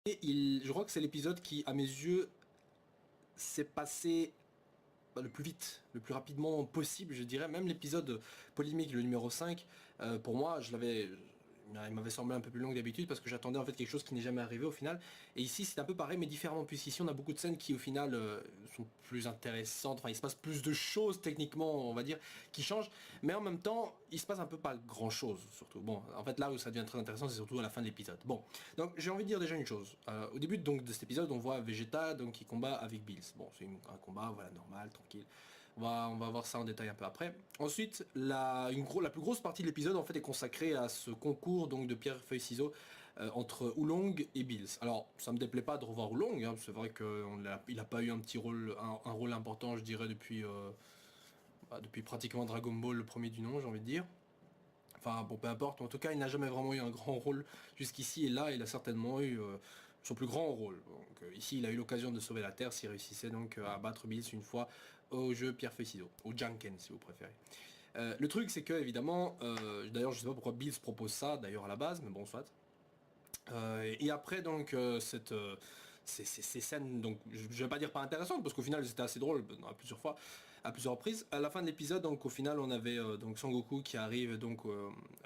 Et je crois que c'est l'épisode qui, à mes yeux, s'est passé le plus vite, le plus rapidement possible, je dirais. Même l'épisode polémique, le numéro 5, pour moi, il m'avait semblé un peu plus long que d'habitude parce que j'attendais en fait quelque chose qui n'est jamais arrivé au final. Et ici c'est un peu pareil mais différemment, puisqu'ici on a beaucoup de scènes qui au final sont plus intéressantes, enfin il se passe plus de choses techniquement on va dire qui changent, mais en même temps il se passe un peu pas grand chose surtout. Bon en fait là où ça devient très intéressant c'est surtout à la fin de l'épisode. Bon donc j'ai envie de dire déjà une chose. Au début donc de cet épisode on voit Vegeta donc qui combat avec Bills. Bon c'est un combat voilà normal, tranquille. On va voir ça en détail un peu après. Ensuite, la plus grosse partie de l'épisode en fait est consacrée à ce concours donc de pierre feuille ciseaux entre Oolong et Bills. Alors, ça me déplaît pas de revoir Oolong, hein, c'est vrai qu'il n'a pas eu un petit rôle, un rôle important, je dirais, depuis pratiquement Dragon Ball, le premier du nom, j'ai envie de dire. Enfin bon peu importe, en tout cas il n'a jamais vraiment eu un grand rôle jusqu'ici et là il a certainement eu son plus grand rôle. Donc ici il a eu l'occasion de sauver la Terre s'il réussissait donc à battre Bills une fois au jeu pierre feuille ciseaux, au Janken si vous préférez. Le truc c'est que évidemment, d'ailleurs je sais pas pourquoi Bills propose ça d'ailleurs à la base, mais bon soit. Et après donc ces scènes, donc je vais pas dire pas intéressantes parce qu'au final c'était assez drôle à plusieurs fois, à plusieurs reprises. À la fin de l'épisode, donc au final on avait donc Son Goku qui arrive donc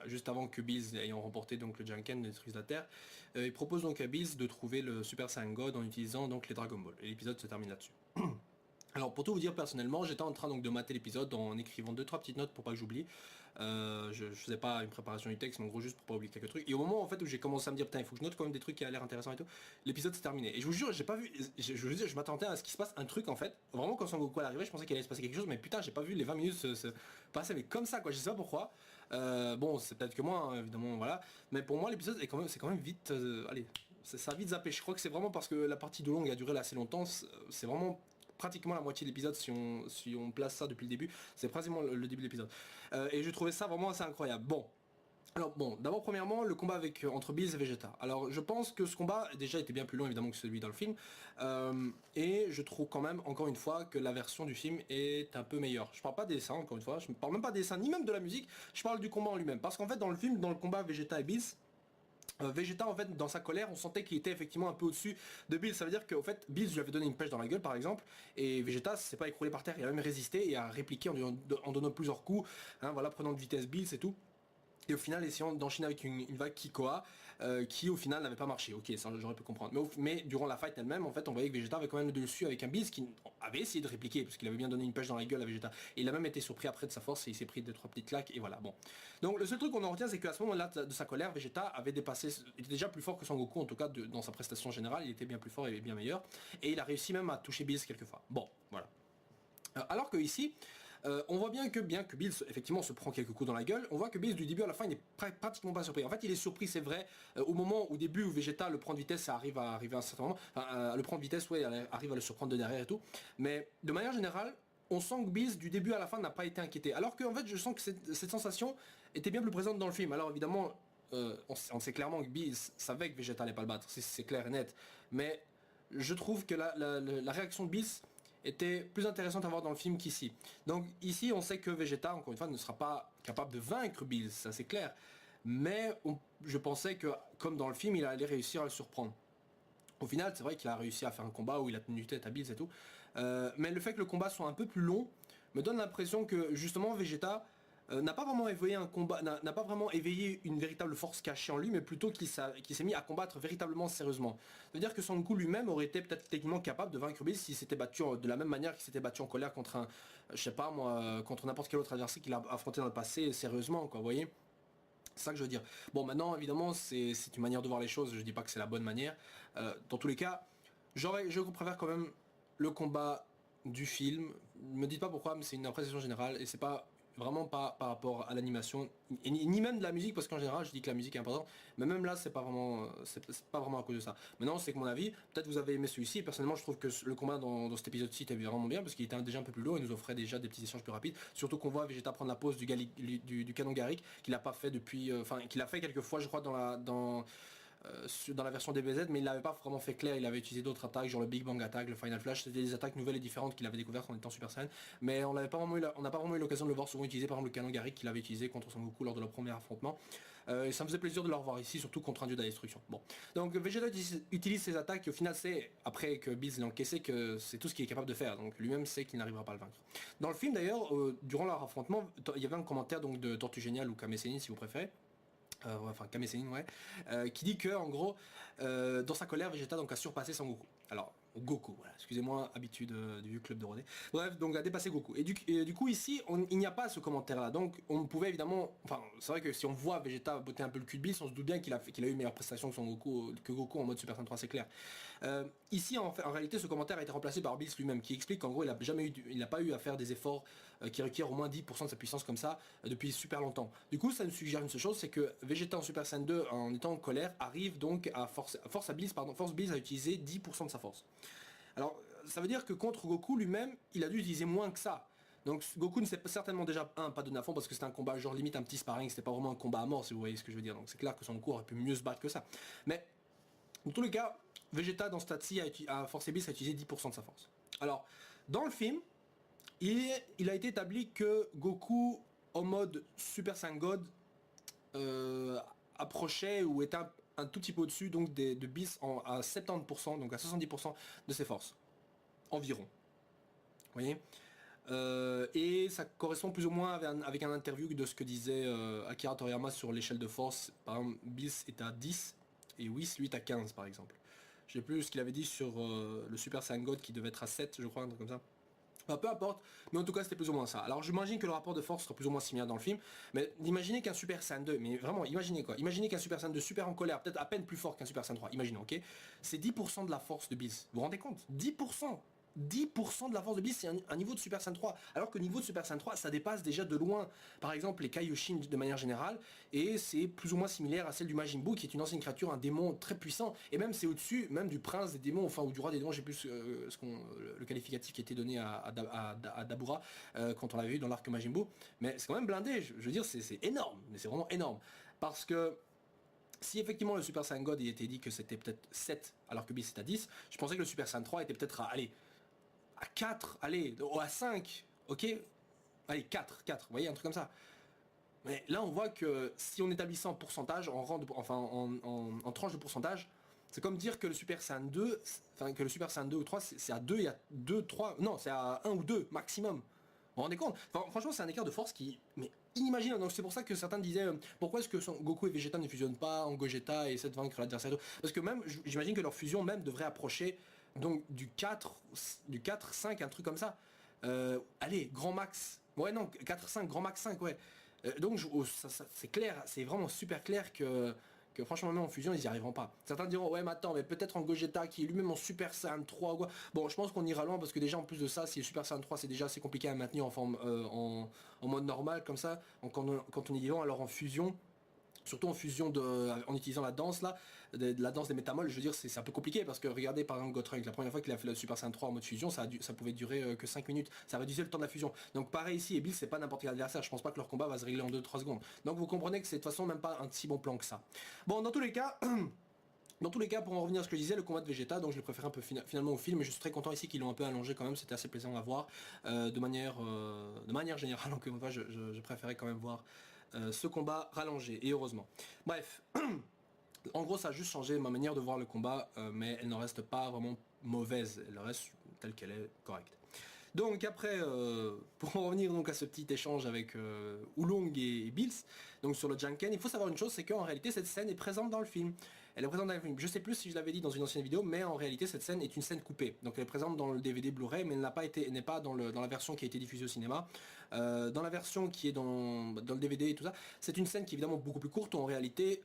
juste avant que Bills ayant remporté donc le Janken détruise la Terre. Il propose donc à Bills de trouver le Super Saiyan God en utilisant donc les Dragon Ball. Et l'épisode se termine là-dessus. Alors pour tout vous dire personnellement, j'étais en train donc de mater l'épisode en écrivant 2-3 petites notes pour pas que j'oublie. Je faisais pas une préparation du texte, mais en gros juste pour pas oublier quelques trucs. Et au moment en fait où j'ai commencé à me dire putain il faut que je note quand même des trucs qui a l'air intéressant et tout, l'épisode s'est terminé. Et je vous jure, j'ai pas vu, je veux dire, je m'attendais à ce qu'il se passe un truc en fait. Vraiment quand Son Goku arrivait, je pensais qu'il allait se passer quelque chose, mais putain j'ai pas vu les 20 minutes se passer mais comme ça quoi, je sais pas pourquoi. Bon c'est peut-être que moi hein, évidemment voilà. Mais pour moi l'épisode est c'est quand même vite. Allez, ça a vite zappé. Je crois que c'est vraiment parce que la partie de long a duré là assez longtemps. C'est vraiment pratiquement la moitié de l'épisode si on place ça depuis le début, c'est pratiquement le début de l'épisode. Et je trouvais ça vraiment assez incroyable. Bon. Alors bon, d'abord premièrement, le combat entre Bills et Vegeta. Alors je pense que ce combat déjà était bien plus long évidemment que celui dans le film. Et je trouve quand même, encore une fois, que la version du film est un peu meilleure. Je parle pas des dessins, encore une fois, je parle même pas des dessins, ni même de la musique, je parle du combat en lui-même. Parce qu'en fait dans le film, dans le combat Vegeta et Bills, Vegeta en fait dans sa colère on sentait qu'il était effectivement un peu au-dessus de Bills. Ça veut dire qu'en fait Bills lui avait donné une pêche dans la gueule par exemple et Vegeta s'est pas écroulé par terre, il a même résisté et a répliqué en donnant plusieurs coups, hein, voilà, prenant de vitesse Bills et tout. Et au final essayant d'enchaîner avec une vague Kikoa qui au final n'avait pas marché. Ok ça j'aurais pu comprendre. Mais durant la fight elle-même en fait on voyait que Vegeta avait quand même le dessus avec un Bills qui avait essayé de répliquer parce qu'il avait bien donné une pêche dans la gueule à Vegeta. Et il a même été surpris après de sa force et il s'est pris 2-3 petites claques et voilà bon. Donc le seul truc qu'on en retient c'est qu'à ce moment-là de sa colère Vegeta avait dépassé, était déjà plus fort que Son Goku en tout cas dans sa prestation générale, il était bien plus fort et bien meilleur. Et il a réussi même à toucher Bills quelques fois. Bon voilà. Alors que ici, on voit bien que Bills effectivement se prend quelques coups dans la gueule, on voit que Bills du début à la fin il n'est pratiquement pas surpris. En fait il est surpris c'est vrai, au début où Vegeta le prend de vitesse, ça arrive à arriver à un certain moment, enfin le prend de vitesse, ouais, arrive à le surprendre de derrière et tout, mais de manière générale, on sent que Bills du début à la fin n'a pas été inquiété. Alors que en fait je sens que cette sensation était bien plus présente dans le film. Alors évidemment, on sait clairement que Bills savait que Vegeta n'allait pas le battre, c'est clair et net, mais je trouve que la réaction de Bills était plus intéressante à voir dans le film qu'ici. Donc ici on sait que Vegeta encore une fois ne sera pas capable de vaincre Bills, ça c'est clair. Mais je pensais que comme dans le film il allait réussir à le surprendre. Au final c'est vrai qu'il a réussi à faire un combat où il a tenu tête à Bills et tout. Mais le fait que le combat soit un peu plus long me donne l'impression que justement Vegeta n'a pas vraiment éveillé un combat, n'a pas vraiment éveillé une véritable force cachée en lui, mais plutôt qu'il s'est mis à combattre véritablement sérieusement. C'est-à-dire que Son Goku lui-même aurait été peut-être techniquement capable de vaincre Bills s'il s'était battu de la même manière qu'il s'était battu en colère contre un, je sais pas moi, contre n'importe quel autre adversaire qu'il a affronté dans le passé sérieusement, quoi, vous voyez. C'est ça que je veux dire. Bon maintenant évidemment c'est une manière de voir les choses, je dis pas que c'est la bonne manière. Dans tous les cas, je préfère quand même le combat du film. Me dites pas pourquoi, mais c'est une appréciation générale et c'est pas vraiment pas par rapport à l'animation ni même de la musique parce qu'en général je dis que la musique est importante, mais même là c'est pas vraiment pas vraiment à cause de ça. Maintenant c'est que mon avis, peut-être vous avez aimé celui-ci. Personnellement je trouve que le combat dans cet épisode-ci était vraiment bien parce qu'il était déjà un peu plus lourd et nous offrait déjà des petits échanges plus rapides. Surtout qu'on voit Vegeta prendre la pose du canon Garrick qu'il a pas fait depuis, enfin qu'il a fait quelques fois je crois dans la version DBZ, mais il l'avait pas vraiment fait clair, il avait utilisé d'autres attaques, genre le Big Bang Attack, le Final Flash, c'était des attaques nouvelles et différentes qu'il avait découvertes en étant Super Saiyan, mais on n'a pas vraiment eu l'occasion de le voir souvent utiliser, par exemple le canon Garrick qu'il avait utilisé contre Son Goku lors de leur premier affrontement, et ça me faisait plaisir de le revoir ici, surtout contre un dieu de la destruction. Bon, donc Vegeta utilise ses attaques, et au final c'est, après que Bills l'a encaissé, que c'est tout ce qu'il est capable de faire, donc lui-même sait qu'il n'arrivera pas à le vaincre. Dans le film d'ailleurs, durant leur affrontement, il y avait un commentaire donc de Tortue Géniale ou Kame Sennin si vous préférez, enfin Kame Sennin, ouais, qui dit que en gros dans sa colère Vegeta donc a surpassé Son Goku. Alors Goku, voilà, excusez-moi, habitude du vieux club de Rodé. Bref, donc a dépassé Goku. Et du coup ici il n'y a pas ce commentaire là, donc on pouvait évidemment, enfin c'est vrai que si on voit Vegeta botter un peu le cul de Bills, on se doute bien qu'il a eu une meilleure prestation que Goku en mode Super Saiyan 3, c'est clair. Ici en réalité ce commentaire a été remplacé par Bills lui-même qui explique qu'en gros il n'a pas eu à faire des efforts qui requièrent au moins 10% de sa puissance comme ça depuis super longtemps. Du coup ça nous suggère une seule chose, c'est que Vegeta en Super Saiyan 2 en étant en colère arrive donc à force Bills à utiliser 10% de sa force. Alors ça veut dire que contre Goku lui-même il a dû utiliser moins que ça. Donc Goku ne s'est certainement déjà pas donné à fond parce que c'était un combat genre limite un petit sparring, c'était pas vraiment un combat à mort si vous voyez ce que je veux dire. Donc c'est clair que Son Goku aurait pu mieux se battre que ça. Mais dans tous les cas, Vegeta dans ce stade-ci a forcé Bills à utiliser 10% de sa force. Alors, dans le film, il a été établi que Goku en mode Super Saiyan God approchait ou était un tout petit peu au-dessus donc de Bills à 70%, donc à 70% de ses forces. Environ. Vous voyez et ça correspond plus ou moins avec un interview de ce que disait Akira Toriyama sur l'échelle de force. Par exemple, Bills est à 10 et Whis lui est à 15 par exemple. Je sais plus ce qu'il avait dit sur le Super Saiyan God qui devait être à 7 je crois, un truc comme ça. Enfin, peu importe, mais en tout cas c'était plus ou moins ça. Alors j'imagine que le rapport de force sera plus ou moins similaire dans le film, mais imaginez qu'un Super Saiyan 2, mais vraiment imaginez quoi, imaginez qu'un Super Saiyan 2 super en colère, peut-être à peine plus fort qu'un Super Saiyan 3, imaginez, ok, c'est 10% de la force de Bills, vous vous rendez compte? 10% de la force de Bills, c'est un niveau de Super Saiyan 3, alors que le niveau de Super Saiyan 3 ça dépasse déjà de loin par exemple les Kaioshin de manière générale, et c'est plus ou moins similaire à celle du Majin Buu qui est une ancienne créature, un démon très puissant, et même c'est au-dessus même du prince des démons, enfin ou du roi des démons, j'ai plus le qualificatif qui a été donné à Dabura quand on l'avait vu dans l'arc Majin Buu, mais c'est quand même blindé, je veux dire c'est énorme, mais c'est vraiment énorme, parce que si effectivement le Super Saiyan God il était dit que c'était peut-être 7 alors que Bills c'est à 10, je pensais que le Super Saiyan 3 était peut-être à 4, allez, à 5, ok, allez, 4, vous voyez, un truc comme ça. Mais là, on voit que si on établit ça en pourcentage, en tranche de pourcentage, c'est comme dire que le Super Saiyan 2, enfin que le Super Saiyan 2 ou 3, c'est à 2, il y a 2, 3, non, c'est à 1 ou 2 maximum. Vous vous rendez compte? Enfin, franchement, c'est un écart de force qui, mais inimaginable. Donc c'est pour ça que certains disaient pourquoi est-ce que Goku et Vegeta ne fusionnent pas en Gogeta et essaient de vaincre l'adversaire. Parce que même, j'imagine que leur fusion même devrait approcher donc du 4, 5, un truc comme ça. Allez, grand max. Ouais non, 4, 5, grand max 5, ouais. Donc c'est clair, c'est vraiment super clair que franchement même en fusion ils n'y arriveront pas. Certains diront ouais mais attends, mais peut-être en Gogeta qui est lui-même en Super Saiyan 3 ou quoi. Bon je pense qu'on ira loin parce que déjà en plus de ça, si le Super Saiyan 3 c'est déjà assez compliqué à maintenir en forme en mode normal comme ça, quand on y vivant, alors en fusion. Surtout en utilisant la danse là, la danse des métamoles, je veux dire c'est un peu compliqué parce que regardez par exemple Gotrek, la première fois qu'il a fait le Super Saiyan 3 en mode fusion, ça pouvait durer que 5 minutes, ça réduisait le temps de la fusion. Donc pareil ici, et Bills c'est pas n'importe quel adversaire, je pense pas que leur combat va se régler en 2-3 secondes. Donc vous comprenez que c'est de toute façon même pas un si bon plan que ça. Bon dans tous les cas... Dans tous les cas, pour en revenir à ce que je disais, le combat de Vegeta, donc je le préfère un peu finalement au film, mais je suis très content ici qu'ils l'ont un peu allongé quand même, c'était assez plaisant à voir. De manière générale, encore une fois, je préférais quand même voir ce combat rallongé, et heureusement. Bref, en gros ça a juste changé ma manière de voir le combat, mais elle n'en reste pas vraiment mauvaise, elle reste telle qu'elle est correcte. Donc après, pour en revenir donc à ce petit échange avec Oolong et Bills, donc sur le Janken, il faut savoir une chose, c'est qu'en réalité cette scène est présente dans le film. Elle est présente dans le film. Je sais plus si je l'avais dit dans une ancienne vidéo, mais en réalité cette scène est une scène coupée. Donc elle est présente dans le DVD Blu-ray, mais elle n'est pas dans la version qui a été diffusée au cinéma. Dans la version qui est dans le DVD et tout ça, c'est une scène qui est évidemment beaucoup plus courte où en réalité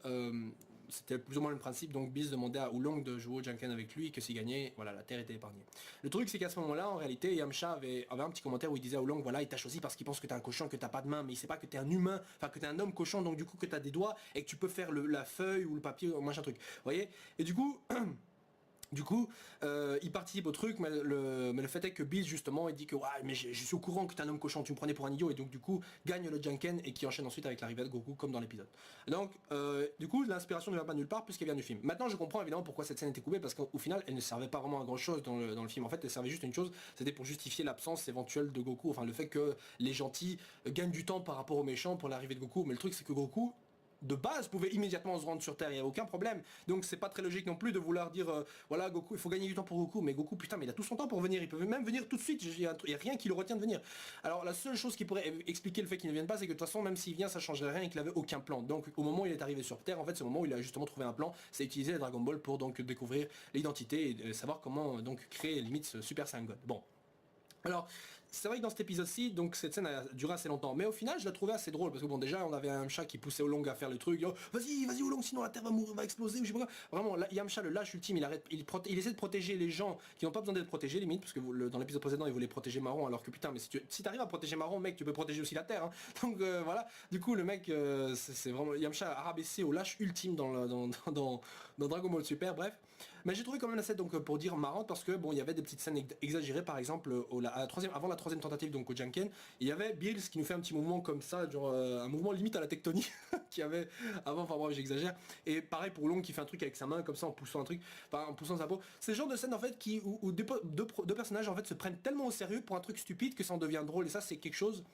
c'était plus ou moins le principe, donc Bills demandait à Oolong de jouer au Janken avec lui, et que s'il gagnait, voilà, la Terre était épargnée. Le truc c'est qu'à ce moment-là, en réalité, Yamcha avait un petit commentaire où il disait à Oolong, voilà, il t'a choisi parce qu'il pense que t'es un cochon, que t'as pas de main, mais il sait pas que t'es un humain, enfin que t'es un homme cochon, donc du coup que t'as des doigts, et que tu peux faire la feuille ou le papier, ou machin truc. Vous voyez? Et du coup... Du coup, il participe au truc, mais le fait est que Bills justement, il dit que ouais, mais je suis au courant que t'es un homme cochon, tu me prenais pour un idiot, et donc du coup, gagne le Janken et qui enchaîne ensuite avec l'arrivée de Goku comme dans l'épisode. Donc, du coup, l'inspiration ne vient pas nulle part puisqu'elle vient du film. Maintenant, je comprends évidemment pourquoi cette scène était coupée, parce qu'au final, elle ne servait pas vraiment à grand chose dans le film. En fait, elle servait juste à une chose, c'était pour justifier l'absence éventuelle de Goku, enfin le fait que les gentils gagnent du temps par rapport aux méchants pour l'arrivée de Goku. Mais le truc, c'est que Goku, de base pouvait immédiatement se rendre sur Terre, il n'y a aucun problème. Donc c'est pas très logique non plus de vouloir dire voilà Goku, il faut gagner du temps pour Goku, mais Goku putain mais il a tout son temps pour venir, il peut même venir tout de suite, il n'y a rien qui le retient de venir. Alors la seule chose qui pourrait expliquer le fait qu'il ne vienne pas, c'est que de toute façon même s'il vient ça changerait rien et qu'il avait aucun plan. Donc au moment où il est arrivé sur Terre, en fait c'est le moment où il a justement trouvé un plan, c'est utiliser les Dragon Ball pour donc découvrir l'identité et savoir comment donc créer limite ce Super Saiyan God. Bon. Alors, c'est vrai que dans cet épisode-ci, donc cette scène a duré assez longtemps, mais au final, je la trouvais assez drôle parce que bon, déjà, on avait un chat qui poussait Oolong à faire le truc, oh, vas-y Oolong, sinon la Terre va mourir, va exploser, ou je sais pas quoi. Vraiment, là, Yamcha, le lâche ultime, il essaie de protéger les gens qui n'ont pas besoin d'être protégés, limite, parce que dans l'épisode précédent, il voulait protéger Marron, alors que putain, mais si t'arrives à protéger Marron, mec, tu peux protéger aussi la Terre, hein. Donc voilà, du coup, le mec, c'est vraiment Yamcha a rabaissé au lâche ultime dans Dragon Ball Super, bref. Mais j'ai trouvé quand même la scène donc pour dire marrante parce que bon il y avait des petites scènes exagérées par exemple avant la troisième tentative donc au Janken, il y avait Bills qui nous fait un petit mouvement comme ça, genre un mouvement limite à la tectonique qui avait avant, enfin bref j'exagère, et pareil pour Long qui fait un truc avec sa main comme ça en poussant un truc, enfin en poussant sa peau. C'est le genre de scène en fait où deux personnages en fait se prennent tellement au sérieux pour un truc stupide que ça en devient drôle et ça c'est quelque chose.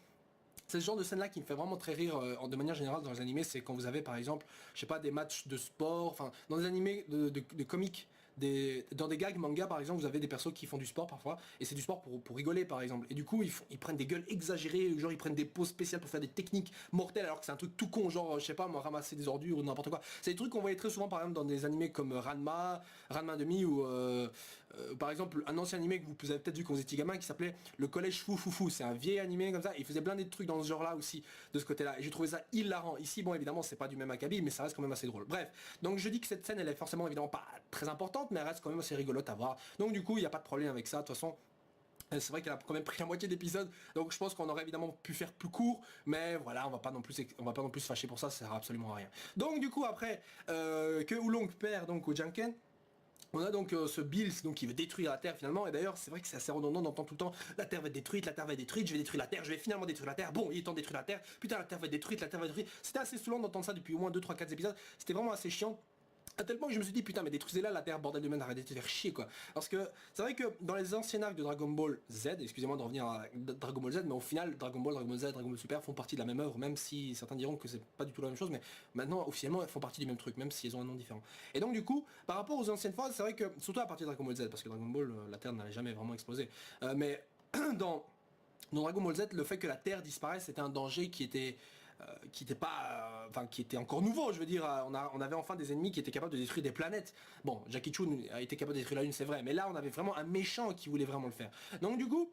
C'est ce genre de scène là qui me fait vraiment très rire de manière générale dans les animés, c'est quand vous avez par exemple, je sais pas, des matchs de sport, enfin dans des animés de comiques, dans des gags manga par exemple, vous avez des persos qui font du sport parfois, et c'est du sport pour rigoler par exemple, et du coup ils prennent des gueules exagérées, genre ils prennent des poses spéciales pour faire des techniques mortelles alors que c'est un truc tout con, genre je sais pas moi ramasser des ordures ou n'importe quoi. C'est des trucs qu'on voyait très souvent par exemple dans des animés comme Ranma demi ou par exemple un ancien animé que vous avez peut-être vu quand vous étiez gamin qui s'appelait Le Collège Fou Fou Fou, c'est un vieil animé comme ça, et il faisait plein de trucs dans ce genre là aussi de ce côté là, et j'ai trouvé ça hilarant. Ici bon évidemment c'est pas du même acabit mais ça reste quand même assez drôle. Bref, donc je dis que cette scène elle est forcément évidemment pas très importante mais elle reste quand même assez rigolote à voir, donc du coup il n'y a pas de problème avec ça. De toute façon c'est vrai qu'elle a quand même pris la moitié d'épisode, donc je pense qu'on aurait évidemment pu faire plus court, mais voilà, on va pas non plus se fâcher pour ça, ça sert absolument à rien. Donc du coup après que Oolong perd donc au Janken, on a donc ce Bills donc, qui veut détruire la Terre finalement, et d'ailleurs c'est vrai que c'est assez redondant d'entendre tout le temps la Terre va être détruite, la Terre va être détruite, je vais détruire la Terre, je vais finalement détruire la Terre, bon il est temps de détruire la Terre, putain la Terre va être détruite, la Terre va être détruite. C'était assez saoulant d'entendre ça depuis au moins 2, 3, 4 épisodes, c'était vraiment assez chiant. À tel point que je me suis dit putain mais détruisez-la la Terre, bordel de merde, arrêtez de faire chier quoi. Parce que c'est vrai que dans les anciens arcs de Dragon Ball Z, excusez-moi de revenir à Dragon Ball Z, mais au final Dragon Ball Z, Dragon Ball Super font partie de la même œuvre, même si certains diront que c'est pas du tout la même chose, mais maintenant officiellement elles font partie du même truc, même si elles ont un nom différent. Et donc du coup, par rapport aux anciennes fois, c'est vrai que, surtout à partir de Dragon Ball Z, parce que Dragon Ball, la Terre n'allait jamais vraiment exploser, mais dans Dragon Ball Z, le fait que la Terre disparaisse, c'était un danger qui était pas, enfin qui était encore nouveau, je veux dire, on avait enfin des ennemis qui étaient capables de détruire des planètes. Bon, Jackie Chun a été capable de détruire la Lune, c'est vrai, mais là on avait vraiment un méchant qui voulait vraiment le faire. Donc du coup,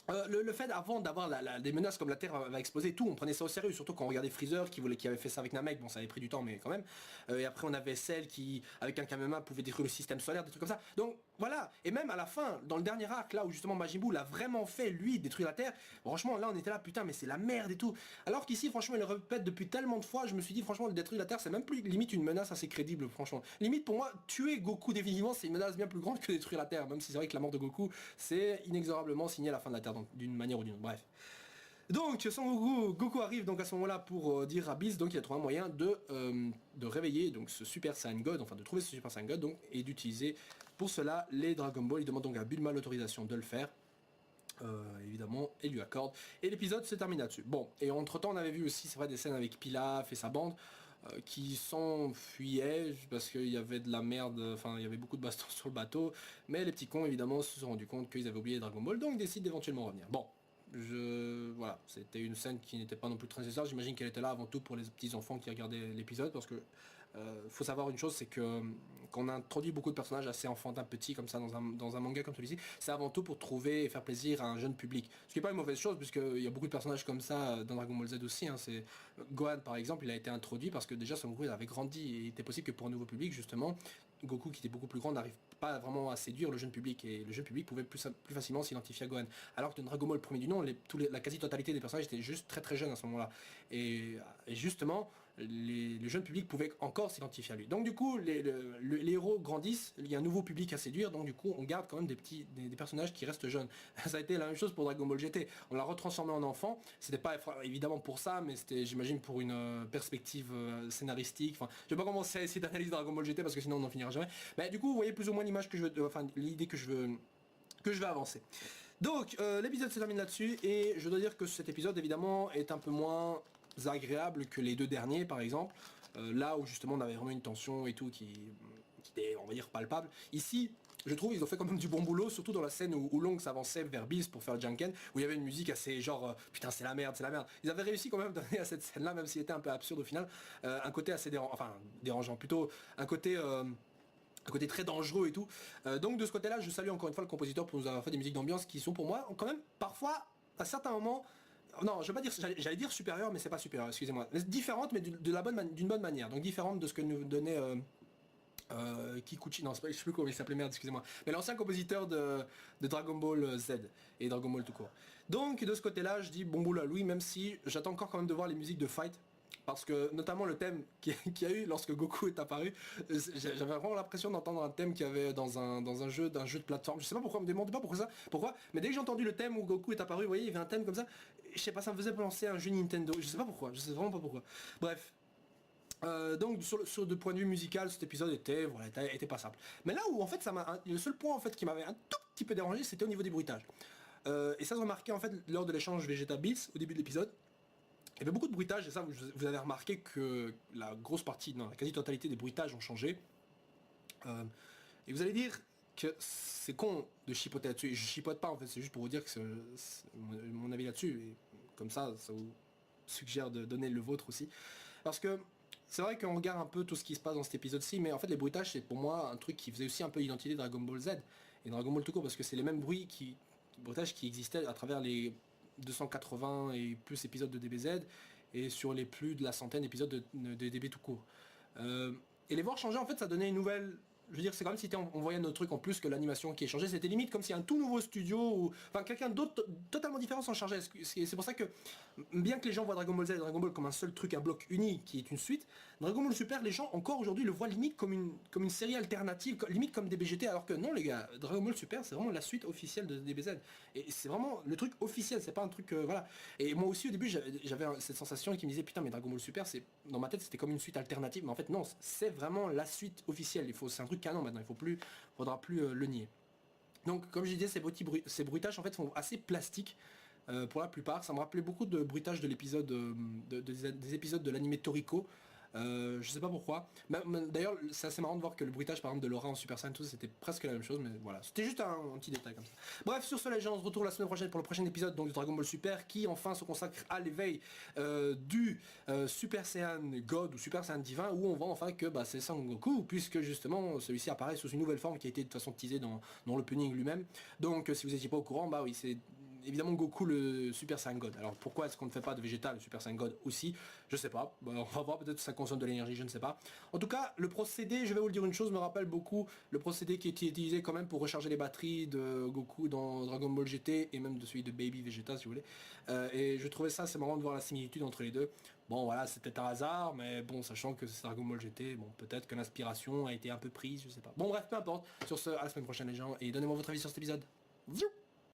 le fait avant d'avoir des menaces comme la Terre va exploser et tout, on prenait ça au sérieux, surtout quand on regardait Freezer qui avait fait ça avec Namek, bon ça avait pris du temps mais quand même. Et après on avait Cell qui avec un Kamehameha pouvait détruire le système solaire, des trucs comme ça. Donc voilà, et même à la fin, dans le dernier arc là où justement Majin Buu l'a vraiment fait lui détruire la Terre, franchement là on était là putain mais c'est la merde et tout. Alors qu'ici franchement il le répète depuis tellement de fois, je me suis dit franchement détruire la Terre c'est même plus limite une menace assez crédible franchement. Limite pour moi tuer Goku définitivement c'est une menace bien plus grande que détruire la Terre, même si c'est vrai que la mort de Goku c'est inexorablement signé à la fin de la Terre d'une manière ou d'une autre, bref. Donc Son Goku arrive donc à ce moment-là pour dire à Beast donc il a trouvé un moyen de réveiller donc ce Super Saiyan God, enfin de trouver ce Super Saiyan God donc, et d'utiliser pour cela les Dragon Ball. Il demande donc à Bulma l'autorisation de le faire. Évidemment, et lui accorde. Et l'épisode se termine là-dessus. Bon, et entre temps on avait vu aussi, c'est vrai, des scènes avec Pilaf et sa bande qui s'enfuyaient parce qu'il y avait de la merde, enfin il y avait beaucoup de bastons sur le bateau, mais les petits cons évidemment se sont rendus compte qu'ils avaient oublié Dragon Ball, donc décident d'éventuellement revenir. Bon, voilà, c'était une scène qui n'était pas non plus très nécessaire, j'imagine qu'elle était là avant tout pour les petits enfants qui regardaient l'épisode, parce que faut savoir une chose, c'est que quand on introduit beaucoup de personnages assez enfantins petits comme ça dans un manga comme celui-ci, c'est avant tout pour trouver et faire plaisir à un jeune public. Ce qui n'est pas une mauvaise chose, puisqu'il y a beaucoup de personnages comme ça dans Dragon Ball Z aussi. Hein. C'est Gohan par exemple, il a été introduit parce que déjà Son Goku avait grandi et il était possible que pour un nouveau public justement, Goku qui était beaucoup plus grand n'arrive pas vraiment à séduire le jeune public, et le jeune public pouvait plus facilement s'identifier à Gohan. Alors que dans Dragon Ball premier du nom, la quasi-totalité des personnages étaient juste très très jeunes à ce moment-là. Et justement, les jeunes publics pouvaient encore s'identifier à lui. Donc du coup, les héros grandissent, il y a un nouveau public à séduire, donc du coup, on garde quand même des personnages qui restent jeunes. Ça a été la même chose pour Dragon Ball GT. On l'a retransformé en enfant, c'était pas évidemment pour ça, mais c'était, j'imagine, pour une perspective scénaristique. Enfin, je vais pas commencer à essayer d'analyser Dragon Ball GT parce que sinon on n'en finira jamais. Mais du coup, vous voyez plus ou moins l'image que je veux, enfin l'idée que je vais avancer. Donc l'épisode se termine là-dessus et je dois dire que cet épisode évidemment est un peu moins agréable que les deux derniers par exemple, là où justement on avait vraiment une tension et tout qui était on va dire palpable. Ici je trouve ils ont fait quand même du bon boulot, surtout dans la scène où Long s'avançait vers Bills pour faire Janken, où il y avait une musique assez genre putain c'est la merde, c'est la merde. Ils avaient réussi quand même à donner à cette scène là, même s'il était un peu absurde au final, un côté assez dérangeant, plutôt un côté très dangereux et tout. Donc de ce côté-là, je salue encore une fois le compositeur pour nous avoir fait des musiques d'ambiance qui sont pour moi quand même parfois, à certains moments, non, je vais pas dire, j'allais dire supérieur, mais c'est pas supérieur, excusez-moi. Différente, mais d'une bonne manière. Donc différente de ce que nous donnait Kikuchi, non, je sais plus comment il s'appelait, merde, excusez-moi. Mais l'ancien compositeur de Dragon Ball Z et Dragon Ball tout court. Donc de ce côté-là, je dis bon boulot à Louis, même si j'attends encore quand même de voir les musiques de Fight. Parce que notamment le thème qu'il y a eu lorsque Goku est apparu, j'avais vraiment l'impression d'entendre un thème qu'il y avait dans un jeu de plateforme. Je sais pas pourquoi, me demande pas pourquoi, mais dès que j'ai entendu le thème où Goku est apparu, vous voyez, il y avait un thème comme ça, je sais pas, ça me faisait penser à un jeu Nintendo, je sais pas pourquoi, je sais vraiment pas pourquoi. Bref. Donc sur de point de vue musical, cet épisode était passable. Mais là où en fait le seul point en fait qui m'avait un tout petit peu dérangé, c'était au niveau des bruitages. Et ça se remarquait en fait lors de l'échange Vegeta Bills au début de l'épisode. Il y avait beaucoup de bruitages et ça vous avez remarqué que la grosse partie, non, la quasi-totalité des bruitages ont changé. Et vous allez dire que c'est con de chipoter là-dessus. Et je chipote pas en fait, c'est juste pour vous dire que c'est mon avis là-dessus. Et comme ça vous suggère de donner le vôtre aussi. Parce que c'est vrai qu'on regarde un peu tout ce qui se passe dans cet épisode-ci, mais en fait les bruitages c'est pour moi un truc qui faisait aussi un peu l'identité de Dragon Ball Z et Dragon Ball tout court, parce que c'est les mêmes bruitages qui existaient à travers les 280 et plus épisodes de DBZ et sur les plus de la centaine d'épisodes de DB tout court. Et les voir changer en fait ça donnait une nouvelle... Je veux dire c'est comme si on voyait notre truc en plus que l'animation qui est changée, c'était limite comme si un tout nouveau studio ou enfin quelqu'un d'autre totalement différent s'en chargeait. C'est pour ça que bien que les gens voient Dragon Ball Z et Dragon Ball comme un seul truc à bloc uni qui est une suite, Dragon Ball Super les gens encore aujourd'hui le voient limite comme une série alternative, limite comme DBGT, alors que non les gars, Dragon Ball Super c'est vraiment la suite officielle de DBZ et c'est vraiment le truc officiel, c'est pas un truc voilà. Et moi aussi au début j'avais cette sensation qui me disait putain mais Dragon Ball Super c'est dans ma tête c'était comme une suite alternative, mais en fait non, c'est vraiment la suite officielle, c'est un truc canon maintenant, faudra plus le nier. Donc comme je disais, ces bruitages en fait sont assez plastiques pour la plupart. Ça me rappelait beaucoup de bruitages de l'épisode des épisodes de l'anime Toriko. Je sais pas pourquoi. D'ailleurs, c'est assez marrant de voir que le bruitage par exemple de Laura en Super Saiyan, tout c'était presque la même chose, mais voilà, c'était juste un petit détail comme ça. Bref, sur ce, les gens, on se retrouve la semaine prochaine pour le prochain épisode donc de Dragon Ball Super, qui enfin se consacre à l'éveil du Super Saiyan God ou Super Saiyan Divin, où on voit enfin que c'est Son Goku, puisque justement celui-ci apparaît sous une nouvelle forme qui a été de toute façon teasée dans l'opening lui-même. Donc si vous n'étiez pas au courant, oui, c'est évidemment Goku le Super Saiyan God. Alors pourquoi est-ce qu'on ne fait pas de Vegeta le Super Saiyan God aussi? Je sais pas, on va voir, peut-être ça consomme de l'énergie, je ne sais pas. En tout cas, le procédé, je vais vous le dire une chose, me rappelle beaucoup le procédé qui était utilisé quand même pour recharger les batteries de Goku dans Dragon Ball GT et même de celui de Baby Vegeta si vous voulez. Et je trouvais ça assez marrant de voir la similitude entre les deux. Bon voilà, c'était un hasard, mais bon, sachant que c'est Dragon Ball GT, bon peut-être que l'inspiration a été un peu prise, je sais pas. Bon bref, peu importe. Sur ce, à la semaine prochaine les gens, et donnez-moi votre avis sur cet épisode. Ziou.